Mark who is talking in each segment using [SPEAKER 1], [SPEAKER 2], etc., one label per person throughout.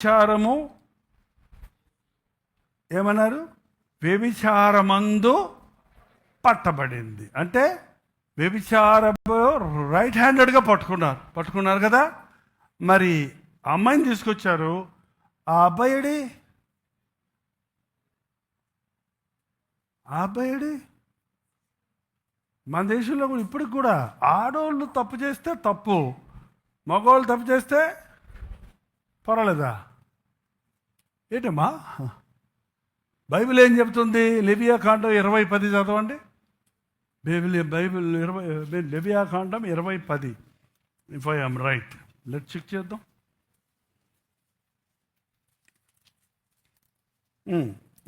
[SPEAKER 1] వ్యభిచారము ఏమన్నారు? వ్యభిచారమందు పట్టబడింది. అంటే వ్యభిచారము రైట్ హ్యాండెడ్గా పట్టుకున్నారు కదా. మరి అమ్మాయిని తీసుకొచ్చారు. ఆ అబ్బాయిడి మన దేశంలో కూడా ఇప్పటికి కూడా ఆడవాళ్ళు తప్పు చేస్తే తప్పు, మగవాళ్ళు తప్పు చేస్తే పర్వాలేదా? ఏంటమ్మా బైబిల్ ఏం చెప్తుంది? లెవియాకాండం 20:10 చదవండి. బైబిల్ లెవియాకాండం 20:10. If I am right, let check చేద్దాం.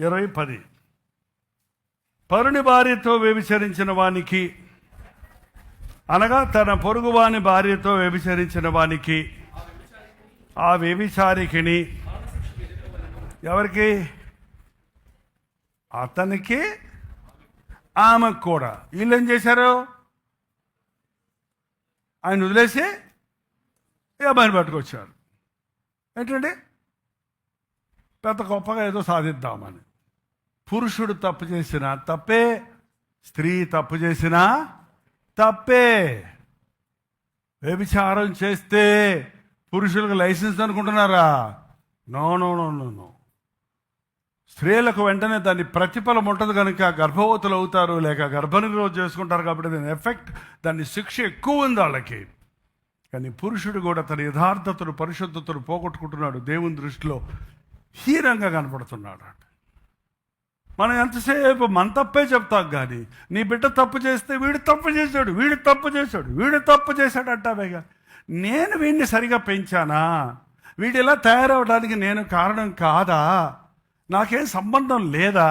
[SPEAKER 1] 20:10. పరుని భార్యతో వ్యభిచరించిన వానికి, అనగా తన పొరుగువాని భార్యతో వ్యభిచరించిన వానికి, ఆ వ్యభిచారికిని, ఎవరికి? అతనికి, ఆమెకు కూడా. వీళ్ళు ఏం చేశారు? ఆయన వదిలేసి ఈ అబ్బాయిని పట్టుకొచ్చారు. ఏంటంటే పెద్ద గొప్పగా ఏదో సాధిద్దామని. పురుషుడు తప్పు చేసినా తప్పే, స్త్రీ తప్పు చేసినా తప్పే. వ్యభిచారం చేస్తే పురుషులకు లైసెన్స్ అనుకుంటున్నారా? No no no no no. స్త్రీలకు వెంటనే దాని ప్రతిఫలం ఉంటుంది కనుక గర్భవతులు అవుతారు, లేక గర్భనిరోధం చేసుకుంటారు. కాబట్టి దాని ఎఫెక్ట్, దాని శిక్ష ఎక్కువ ఉంది వాళ్ళకి. కానీ పురుషుడు కూడా తన యథార్థతను, పరిశుద్ధతను పోగొట్టుకుంటున్నాడు. దేవుని దృష్టిలో హీనంగా కనపడుతున్నాడు. మనం ఎంతసేపు మన తప్పే చెప్తాం, కానీ నీ బిడ్డ తప్పు చేస్తే వీడు తప్పు చేశాడు, వీడు తప్పు చేశాడు అంటావేగా. నేను వీడిని సరిగా పెంచానా? వీడు ఇలా తయారవడానికి నేను కారణం కాదా? నాకేం సంబంధం లేదా?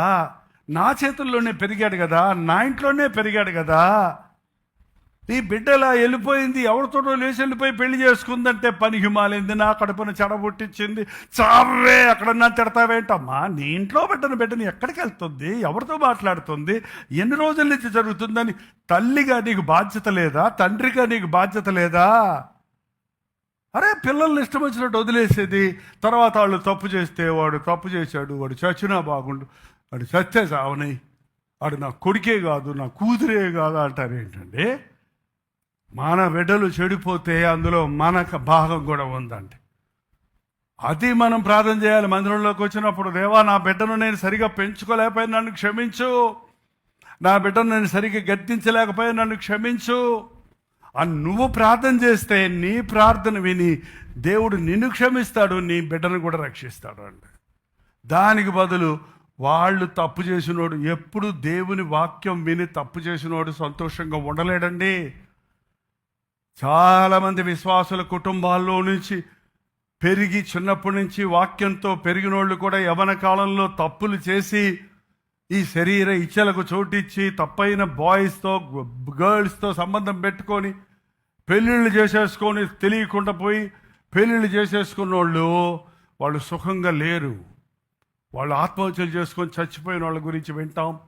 [SPEAKER 1] నా చేతుల్లోనే పెరిగాడు కదా, నా ఇంట్లోనే పెరిగాడు కదా. ఈ బిడ్డ ఇలా వెళ్ళిపోయింది, ఎవరితోటో లేచి వెళ్ళిపోయి పెళ్లి చేసుకుందంటే పనికి మాలింది, నా కడుపును చెడబుట్టించింది, చావే అక్కడన్నా తిడతావేంటమ్మా? నీ ఇంట్లో బిడ్డని ఎక్కడికి వెళ్తుంది, ఎవరితో మాట్లాడుతుంది, ఎన్ని రోజుల నుంచి జరుగుతుందని తల్లిగా నీకు బాధ్యత లేదా? తండ్రిగా నీకు బాధ్యత లేదా? అరే, పిల్లల్ని ఇష్టం వచ్చినట్టు వదిలేసేది. తర్వాత వాళ్ళు తప్పు చేస్తే, వాడు తప్పు చేశాడు, వాడు చచ్చినా బాగుండు, వాడు చచ్చే చావని, వాడు నా కొడుకే కాదు, నా కూతురే కాదు అంటారు. ఏంటండి, మన బిడ్డలు చెడిపోతే అందులో మనకు భాగం కూడా ఉందండి. అది మనం ప్రార్థన చేయాలి మందిరంలోకి వచ్చినప్పుడు. దేవా, నా బిడ్డను నేను సరిగా పెంచుకోలేకపోయినా నన్ను క్షమించు, నా బిడ్డను నేను సరిగ్గా గద్దించలేకపోయినా నన్ను క్షమించు అని నువ్వు ప్రార్థన చేస్తే నీ ప్రార్థన విని దేవుడు నిన్ను క్షమిస్తాడు, నీ బిడ్డను కూడా రక్షిస్తాడు అండి. దానికి బదులు వాళ్ళు తప్పు చేసినోడు, ఎప్పుడు దేవుని వాక్యం విని తప్పు చేసినోడు సంతోషంగా ఉండలేడండి. చాలామంది విశ్వాసుల కుటుంబాల్లో నుంచి పెరిగి, చిన్నప్పటి నుంచి వాక్యంతో పెరిగినోళ్ళు కూడా యవ్వన కాలంలో తప్పులు చేసి ఈ శరీర ఇచ్చలకు చోటిచ్చి తప్పైన బాయ్స్తో, గర్ల్స్తో సంబంధం పెట్టుకొని పెళ్ళిళ్ళు చేసేసుకొని తెలియకుండా పోయి పెళ్ళిళ్ళు చేసేసుకున్న వాళ్ళు సుఖంగా లేరు. వాళ్ళు ఆత్మహత్యలు చేసుకొని చచ్చిపోయిన వాళ్ళ గురించి వింటాం.